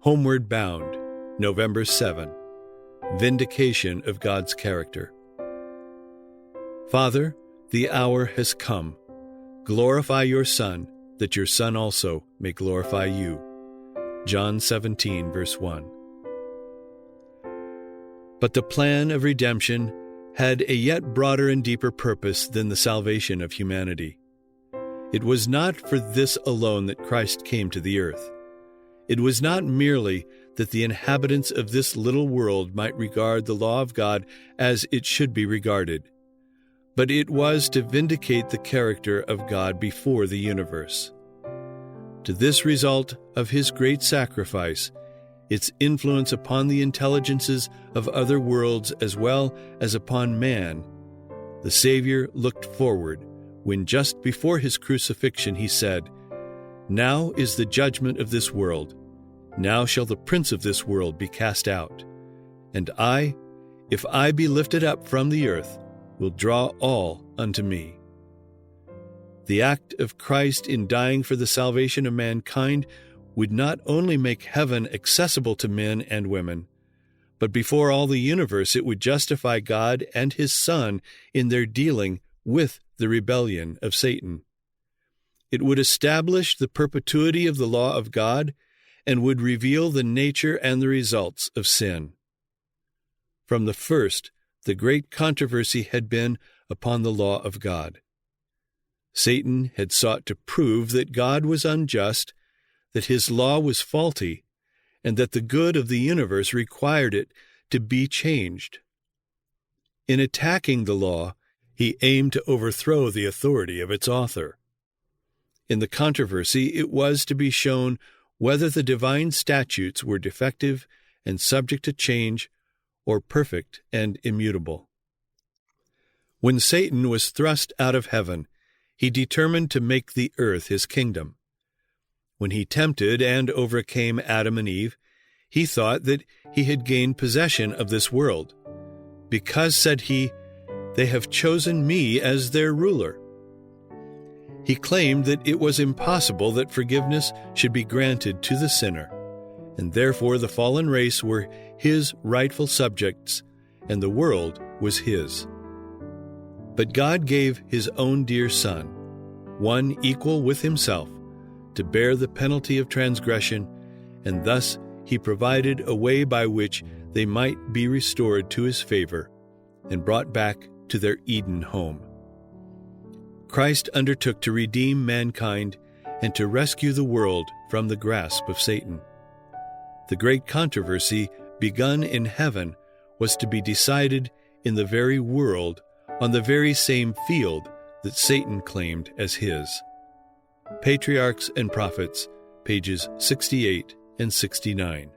Homeward Bound, November 7. Vindication of God's Character. Father, the hour has come. Glorify your Son, that your Son also may glorify you. John 17, verse 1. But the plan of redemption had a yet broader and deeper purpose than the salvation of humanity. It was not for this alone that Christ came to the earth. It was not merely that the inhabitants of this little world might regard the law of God as it should be regarded, but it was to vindicate the character of God before the universe. To this result of his great sacrifice, its influence upon the intelligences of other worlds as well as upon man, the Savior looked forward when just before his crucifixion he said, "Now is the judgment of this world. Now shall the prince of this world be cast out. And I, if I be lifted up from the earth, will draw all unto me." The act of Christ in dying for the salvation of mankind would not only make heaven accessible to men and women, but before all the universe it would justify God and his Son in their dealing with the rebellion of Satan. It would establish the perpetuity of the law of God and would reveal the nature and the results of sin. From the first, the great controversy had been upon the law of God. Satan had sought to prove that God was unjust, that his law was faulty, and that the good of the universe required it to be changed. In attacking the law, he aimed to overthrow the authority of its author. In the controversy, it was to be shown whether the divine statutes were defective and subject to change, or perfect and immutable. When Satan was thrust out of heaven, he determined to make the earth his kingdom. When he tempted and overcame Adam and Eve, he thought that he had gained possession of this world, because, said he, "They have chosen me as their ruler." He claimed that it was impossible that forgiveness should be granted to the sinner, and therefore the fallen race were his rightful subjects, and the world was his. But God gave his own dear Son, one equal with himself, to bear the penalty of transgression, and thus he provided a way by which they might be restored to his favor and brought back to their Eden home. Christ undertook to redeem mankind and to rescue the world from the grasp of Satan. The great controversy begun in heaven was to be decided in the very world on the very same field that Satan claimed as his. Patriarchs and Prophets, pages 68 and 69.